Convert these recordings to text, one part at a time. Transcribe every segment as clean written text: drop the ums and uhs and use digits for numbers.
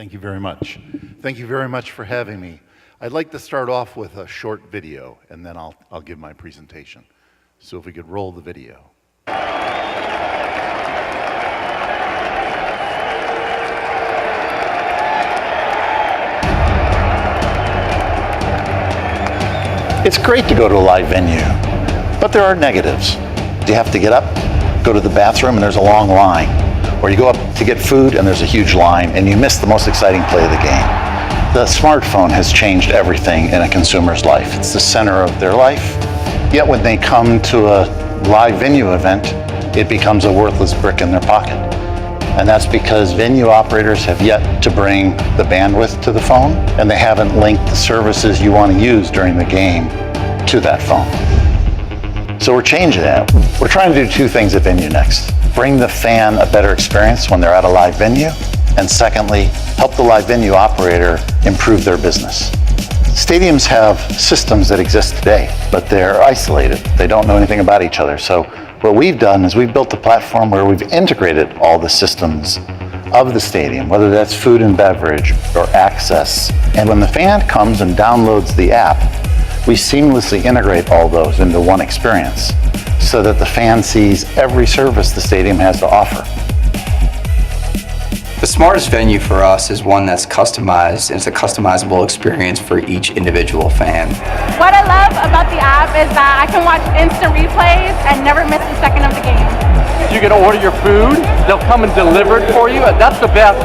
Thank you very much. Thank you very much for having me. I'd like to start off with a short video, and then I'll give my presentation. So if we could roll the video. It's great to go to a live venue, but there are negatives. You have to get up, go to the bathroom, and there's a long line. Or you go up to get food, and there's a huge line, and you miss the most exciting play of the game. The smartphone has changed everything in a consumer's life. It's the center of their life. Yet when they come to a live venue event, it becomes a worthless brick in their pocket. And that's because venue operators have yet to bring the bandwidth to the phone, and they haven't linked the services you want to use during the game to that phone. So we're changing that. We're trying to do two things at VenueNext. Bring the fan a better experience when they're at a live venue, and secondly, help the live venue operator improve their business. Stadiums have systems that exist today, but they're isolated. They don't know anything about each other. So what we've done is we've built a platform where we've integrated all the systems of the stadium, whether that's food and beverage or access. And when the fan comes and downloads the app, we seamlessly integrate all those into one experience so that the fan sees every service the stadium has to offer. The smartest venue for us is one that's customized. It's a customizable experience for each individual fan. What I love about the app is that I can watch instant replays and never miss a second of the game. You can order your food, they'll come and deliver it for you, and that's the best.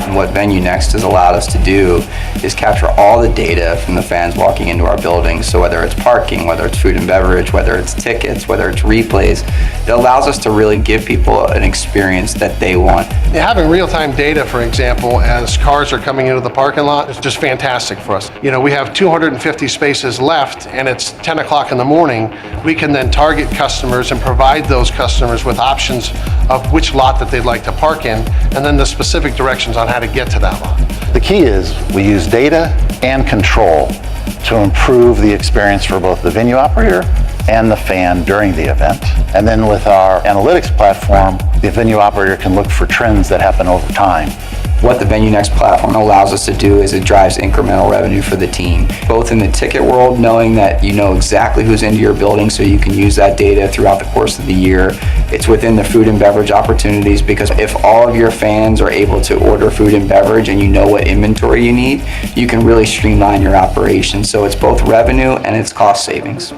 And what VenueNext has allowed us to do is capture all the data from the fans walking into our buildings. So whether it's parking, whether it's food and beverage, whether it's tickets, whether it's replays, it allows us to really give people an experience that they want. Having real-time data, for example, as cars are coming into the parking lot is just fantastic for us. You know, we have 250 spaces left and it's 10 o'clock in the morning. We can then target customers and provide those customers with options of which lot that they'd like to park in, and then the specific directions on how to get to that lot. The key is we use data and control to improve the experience for both the venue operator and the fan during the event. And then with our analytics platform, the venue operator can look for trends that happen over time. What the VenueNext platform allows us to do is it drives incremental revenue for the team, both in the ticket world, knowing that you know exactly who's into your building so you can use that data throughout the course of the year. It's within the food and beverage opportunities, because if all of your fans are able to order food and beverage and you know what inventory you need, you can really streamline your operation. So it's both revenue and it's cost savings.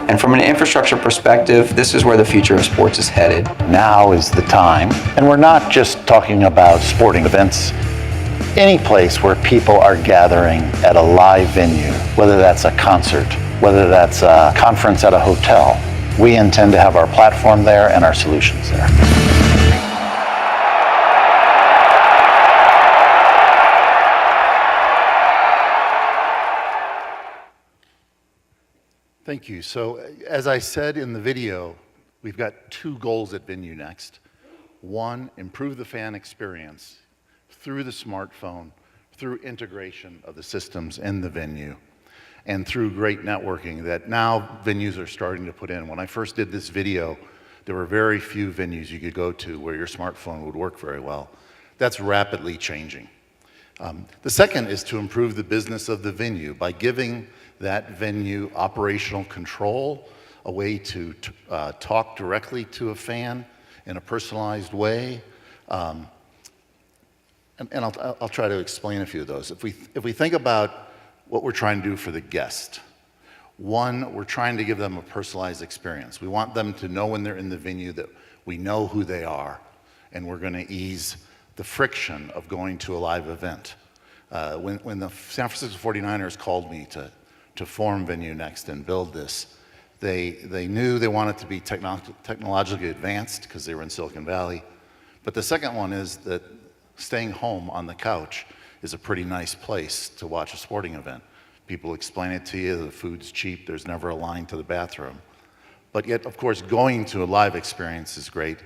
And from an infrastructure perspective, this is where the future of sports is headed. Now is the time, and we're not just talking about sporting events. Any place where people are gathering at a live venue, whether that's a concert, whether that's a conference at a hotel, we intend to have our platform there and our solutions there. Thank you. So as I said in the video, we've got two goals at VenueNext. One, improve the fan experience through the smartphone, through integration of the systems in the venue, and through great networking that now venues are starting to put in. When I first did this video, there were very few venues you could go to where your smartphone would work very well. That's rapidly changing. The second is to improve the business of the venue by giving that venue operational control, a way to talk directly to a fan in a personalized way. And I'll try to explain a few of those. If we think about what we're trying to do for the guest, one, we're trying to give them a personalized experience. We want them to know when they're in the venue that we know who they are, and we're going to ease the friction of going to a live event. When the San Francisco 49ers called me to form VenueNext and build this, they knew they wanted to be technologically advanced because they were in Silicon Valley. But the second one is that staying home on the couch is a pretty nice place to watch a sporting event. People explain it to you, the food's cheap, there's never a line to the bathroom. But yet, of course, going to a live experience is great.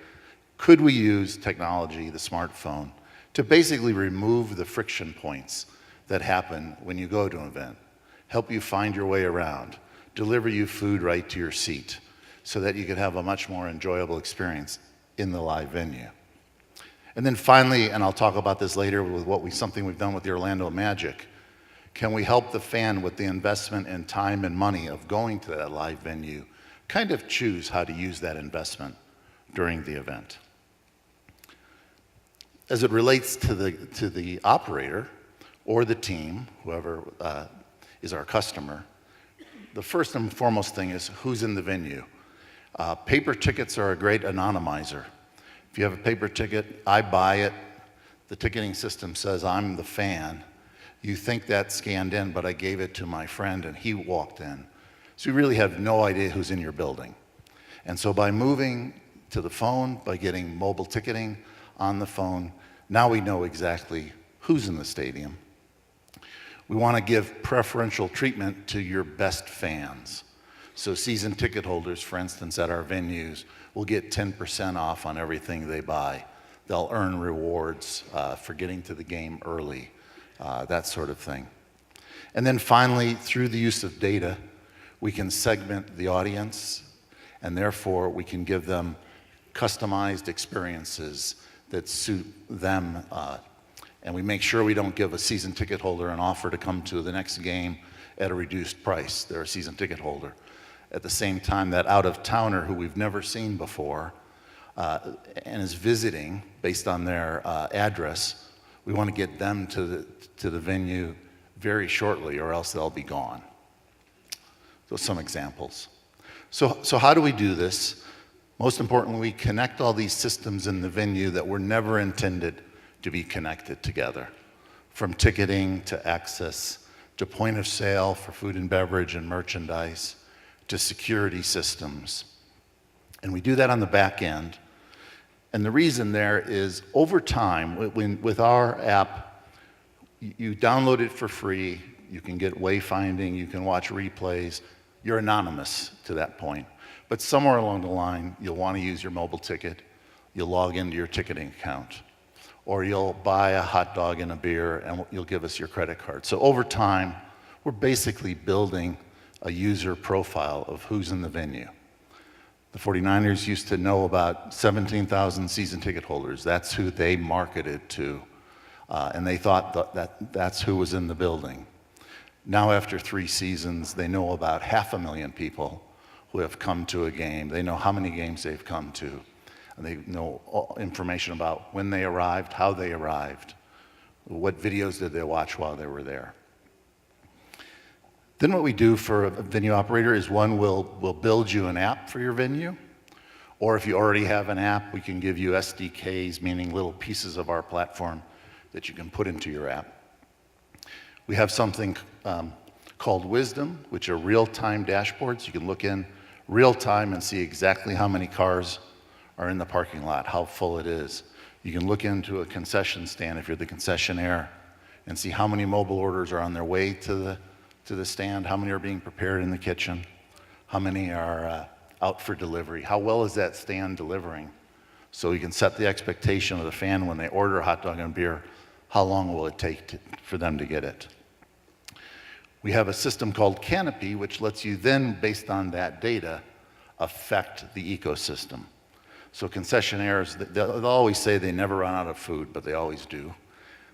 Could we use technology, the smartphone, to basically remove the friction points that happen when you go to an event? Help you find your way around, deliver you food right to your seat so that you can have a much more enjoyable experience in the live venue. And then finally, and I'll talk about this later with something we've done with the Orlando Magic, can we help the fan with the investment in time and money of going to that live venue, kind of choose how to use that investment during the event? As it relates to the operator or the team, whoever is our customer, the first and foremost thing is who's in the venue. Paper tickets are a great anonymizer. If you have a paper ticket, I buy it, the ticketing system says I'm the fan. You think that's scanned in, but I gave it to my friend and he walked in. So you really have no idea who's in your building. And so by moving to the phone, by getting mobile ticketing on the phone, now we know exactly who's in the stadium. We want to give preferential treatment to your best fans. So season ticket holders, for instance, at our venues, will get 10% off on everything they buy. They'll earn rewards for getting to the game early, that sort of thing. And then finally, through the use of data, we can segment the audience, and therefore we can give them customized experiences that suit them. And we make sure we don't give a season ticket holder an offer to come to the next game at a reduced price. They're a season ticket holder. At the same time, that out-of-towner who we've never seen before and is visiting based on their address, we want to get them to the venue very shortly, or else they'll be gone. So some examples. So how do we do this? Most importantly, we connect all these systems in the venue that were never intended to be connected together, from ticketing to access to point of sale for food and beverage and merchandise, to security systems. And we do that on the back end. And the reason there is over time, with our app, you download it for free, you can get wayfinding, you can watch replays, you're anonymous to that point. But somewhere along the line, you'll want to use your mobile ticket, you'll log into your ticketing account, or you'll buy a hot dog and a beer and you'll give us your credit card. So over time, we're basically building a user profile of who's in the venue. The 49ers used to know about 17,000 season ticket holders. That's who they marketed to. And they thought that's who was in the building. Now after 3 seasons, they know about 500,000 people who have come to a game. They know how many games they've come to. And they know all information about when they arrived, how they arrived, what videos did they watch while they were there. Then what we do for a venue operator is we'll build you an app for your venue, or if you already have an app, we can give you SDKs, meaning little pieces of our platform that you can put into your app. We have something called Wisdom, which are real-time dashboards. You can look in real-time and see exactly how many cars are in the parking lot, how full it is. You can look into a concession stand if you're the concessionaire and see how many mobile orders are on their way to the stand, how many are being prepared in the kitchen, how many are out for delivery, how well is that stand delivering? So you can set the expectation of the fan when they order a hot dog and beer, how long will it take for them to get it? We have a system called Canopy, which lets you then, based on that data, affect the ecosystem. So concessionaires, they'll always say they never run out of food, but they always do.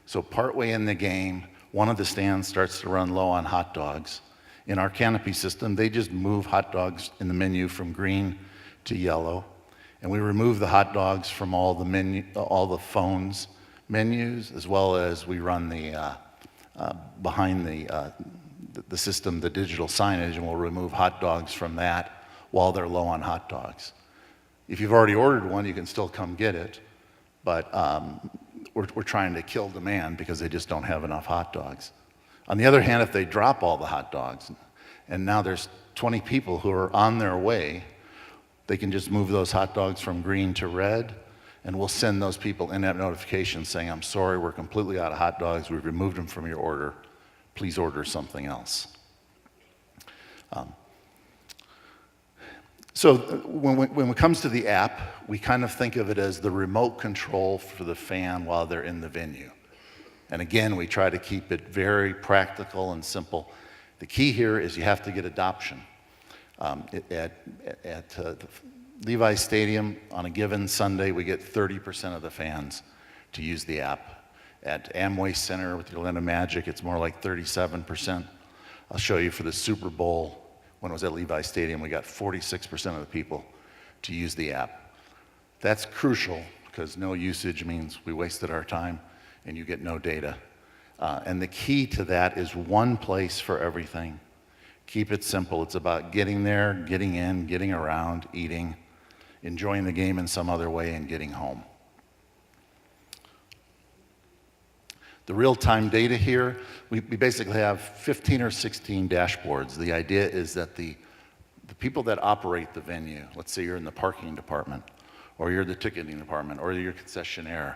So partway in the game, one of the stands starts to run low on hot dogs. In our Canopy system, they just move hot dogs in the menu from green to yellow. And we remove the hot dogs from all the phones menus, as well as we run behind the system, the digital signage, and we'll remove hot dogs from that while they're low on hot dogs. If you've already ordered one, you can still come get it, but we're trying to kill demand because they just don't have enough hot dogs. On the other hand, if they drop all the hot dogs, and now there's 20 people who are on their way, they can just move those hot dogs from green to red, and we'll send those people in-app notifications saying, I'm sorry, we're completely out of hot dogs, we've removed them from your order, please order something else. So when it comes to the app, we kind of think of it as the remote control for the fan while they're in the venue. And again, we try to keep it very practical and simple. The key here is you have to get adoption. At Levi's Stadium, on a given Sunday, we get 30% of the fans to use the app. At Amway Center with the Orlando Magic, it's more like 37%. I'll show you for the Super Bowl, when it was at Levi Stadium, we got 46% of the people to use the app. That's crucial because no usage means we wasted our time and you get no data. And the key to that is one place for everything. Keep it simple. It's about getting there, getting in, getting around, eating, enjoying the game in some other way, and getting home. The real-time data here, we basically have 15 or 16 dashboards. The idea is that the people that operate the venue, let's say you're in the parking department, or you're the ticketing department, or you're a concessionaire,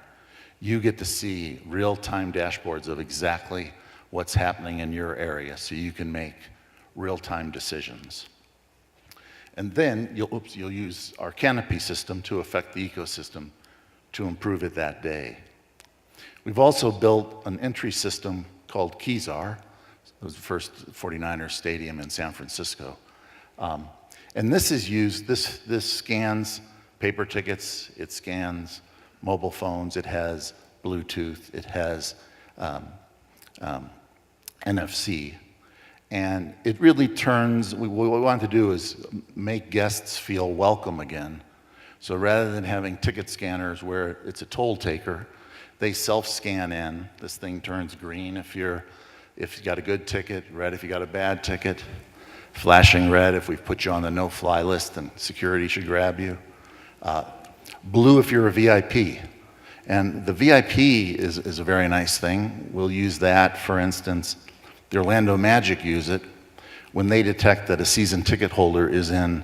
you get to see real-time dashboards of exactly what's happening in your area so you can make real-time decisions. And then you'll use our canopy system to affect the ecosystem to improve it that day. We've also built an entry system called Kezar. It was the first 49ers stadium in San Francisco. And this is used, this scans paper tickets, it scans mobile phones, it has Bluetooth, it has NFC. And it really turns, what we want to do is make guests feel welcome again. So rather than having ticket scanners where it's a toll taker, they self-scan in. This thing turns green if you got a good ticket, red if you got a bad ticket, flashing red if we've put you on the no-fly list and security should grab you, blue if you're a VIP. And the VIP is a very nice thing. We'll use that, for instance, the Orlando Magic use it when they detect that a season ticket holder is in,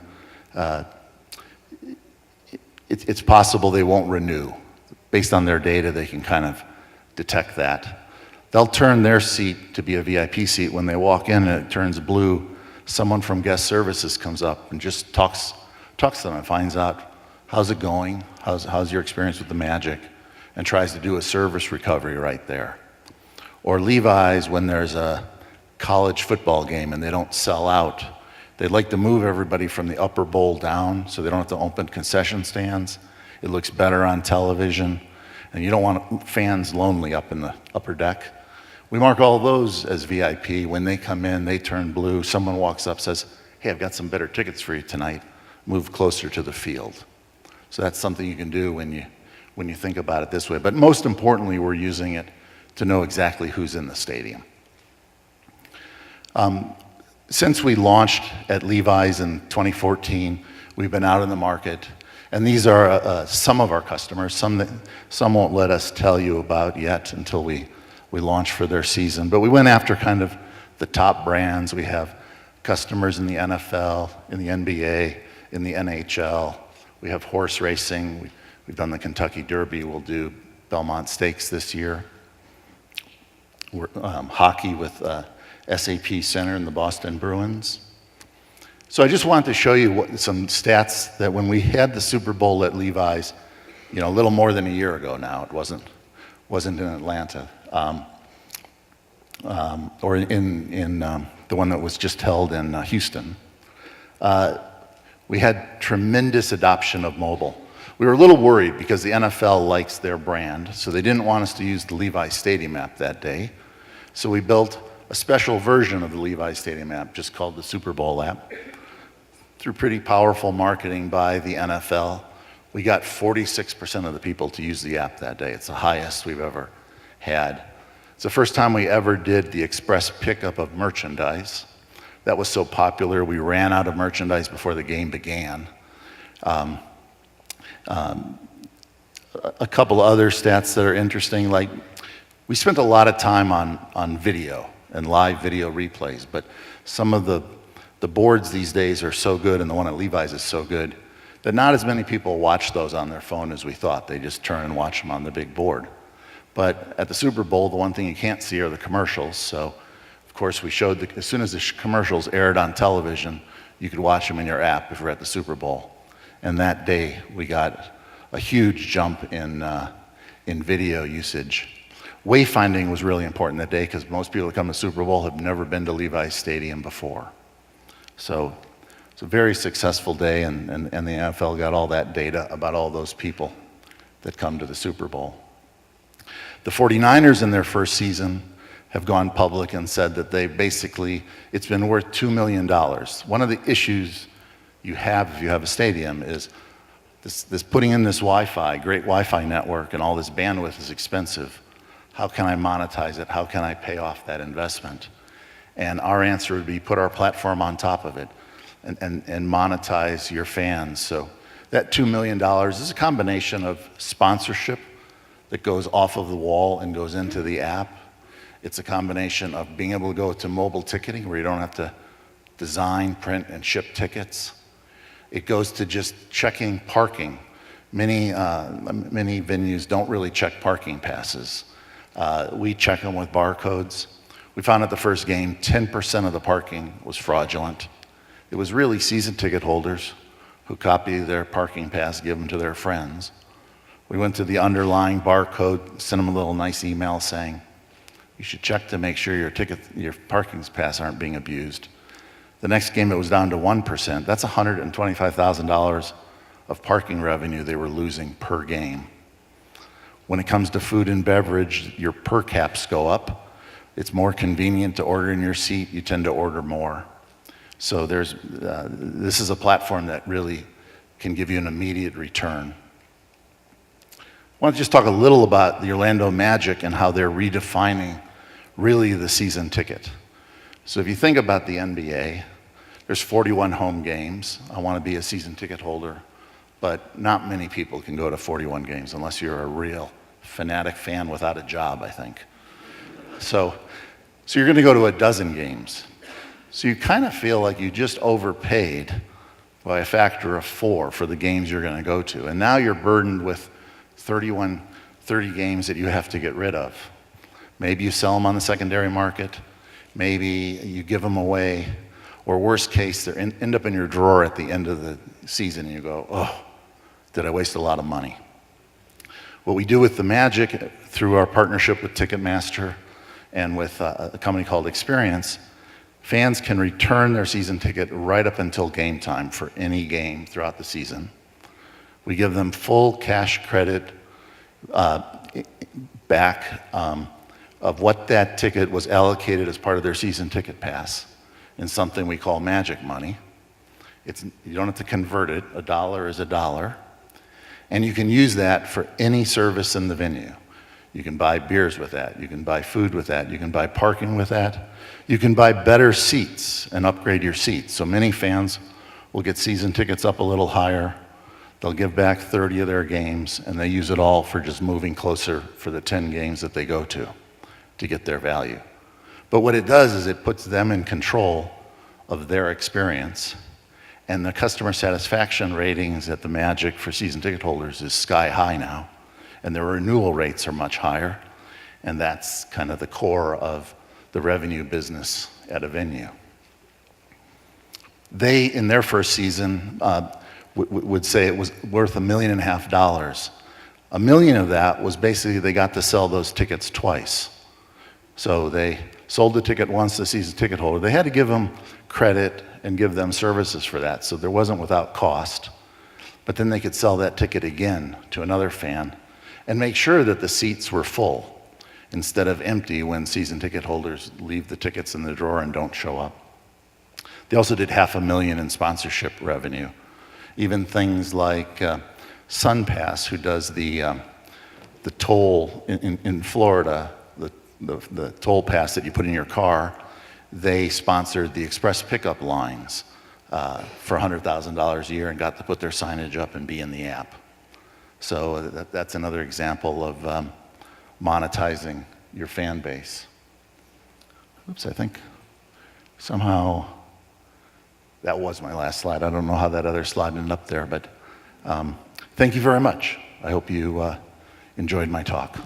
it's possible they won't renew. Based on their data, they can kind of detect that. They'll turn their seat to be a VIP seat. When they walk in and it turns blue, someone from guest services comes up and just talks to them and finds out, how's it going? How's your experience with the Magic? And tries to do a service recovery right there. Or Levi's, when there's a college football game and they don't sell out, they'd like to move everybody from the upper bowl down so they don't have to open concession stands. It looks better on television, and you don't want fans lonely up in the upper deck. We mark all those as VIP. When they come in, they turn blue. Someone walks up, says, hey, I've got some better tickets for you tonight. Move closer to the field. So that's something you can do when you think about it this way. But most importantly, we're using it to know exactly who's in the stadium. Since we launched at Levi's in 2014, we've been out in the market. And these are some of our customers, some won't let us tell you about yet until we launch for their season. But we went after kind of the top brands. We have customers in the NFL, in the NBA, in the NHL. We have horse racing. We've done the Kentucky Derby. We'll do Belmont Stakes this year. We're hockey with SAP Center and the Boston Bruins. So I just wanted to show you some stats that when we had the Super Bowl at Levi's, a little more than a year ago now, it wasn't in Atlanta, or in the one that was just held in Houston. We had tremendous adoption of mobile. We were a little worried because the NFL likes their brand, so they didn't want us to use the Levi's Stadium app that day. So we built a special version of the Levi's Stadium app, just called the Super Bowl app. Through pretty powerful marketing by the NFL, we got 46% of the people to use the app that day. It's the highest we've ever had. It's the first time we ever did the express pickup of merchandise. That was so popular, we ran out of merchandise before the game began. A couple other stats that are interesting, like we spent a lot of time on video and live video replays, but some of the boards these days are so good, and the one at Levi's is so good, that not as many people watch those on their phone as we thought. They just turn and watch them on the big board. But at the Super Bowl, the one thing you can't see are the commercials. So, of course, we showed, as soon as the commercials aired on television, you could watch them in your app if you're at the Super Bowl. And that day, we got a huge jump in video usage. Wayfinding was really important that day because most people that come to the Super Bowl have never been to Levi's Stadium before. So it's a very successful day, and the NFL got all that data about all those people that come to the Super Bowl. The 49ers in their first season have gone public and said that it's been worth $2 million. One of the issues you have if you have a stadium is this putting in this Wi-Fi, great Wi-Fi network, and all this bandwidth is expensive. How can I monetize it? How can I pay off that investment? And our answer would be put our platform on top of it and monetize your fans. So that $2 million is a combination of sponsorship that goes off of the wall and goes into the app. It's a combination of being able to go to mobile ticketing where you don't have to design, print, and ship tickets. It goes to just checking parking. Many venues don't really check parking passes. We check them with barcodes. We found at the first game 10% of the parking was fraudulent. It was really season ticket holders who copy their parking pass, give them to their friends. We went to the underlying barcode, sent them a little nice email saying, you should check to make sure your parking pass aren't being abused. The next game it was down to 1%. That's $125,000 of parking revenue they were losing per game. When it comes to food and beverage, your per caps go up. It's more convenient to order in your seat. You tend to order more. So this is a platform that really can give you an immediate return. I want to just talk a little about the Orlando Magic and how they're redefining really the season ticket. So if you think about the NBA, there's 41 home games. I want to be a season ticket holder, but not many people can go to 41 games unless you're a real fanatic fan without a job, I think. So you're going to go to a dozen games. So you kind of feel like you just overpaid by a factor of 4 for the games you're going to go to. And now you're burdened with 30 games that you have to get rid of. Maybe you sell them on the secondary market. Maybe you give them away. Or worst case, they end up in your drawer at the end of the season and you go, oh, did I waste a lot of money? What we do with the Magic through our partnership with Ticketmaster and with a company called Experience, fans can return their season ticket right up until game time for any game throughout the season. We give them full cash credit back of what that ticket was allocated as part of their season ticket pass in something we call Magic Money. You don't have to convert it. A dollar is a dollar. And you can use that for any service in the venue. You can buy beers with that. You can buy food with that. You can buy parking with that. You can buy better seats and upgrade your seats. So many fans will get season tickets up a little higher. They'll give back 30 of their games, and they use it all for just moving closer for the 10 games that they go to get their value. But what it does is it puts them in control of their experience. And the customer satisfaction ratings at the Magic for season ticket holders is sky high now. And their renewal rates are much higher. And that's kind of the core of the revenue business at a venue. They, in their first season, would say it was worth $1.5 million. $1 million of that was basically they got to sell those tickets twice. So they sold the ticket once to the season ticket holder. They had to give them credit and give them services for that, so there wasn't without cost. But then they could sell that ticket again to another fan and make sure that the seats were full instead of empty when season ticket holders leave the tickets in the drawer and don't show up. They also did $500,000 in sponsorship revenue. Even things like SunPass, who does the toll in Florida, the toll pass that you put in your car, they sponsored the express pickup lines for $100,000 a year and got to put their signage up and be in the app. So that's another example of monetizing your fan base. Oops, I think somehow that was my last slide. I don't know how that other slide ended up there, but thank you very much. I hope you enjoyed my talk.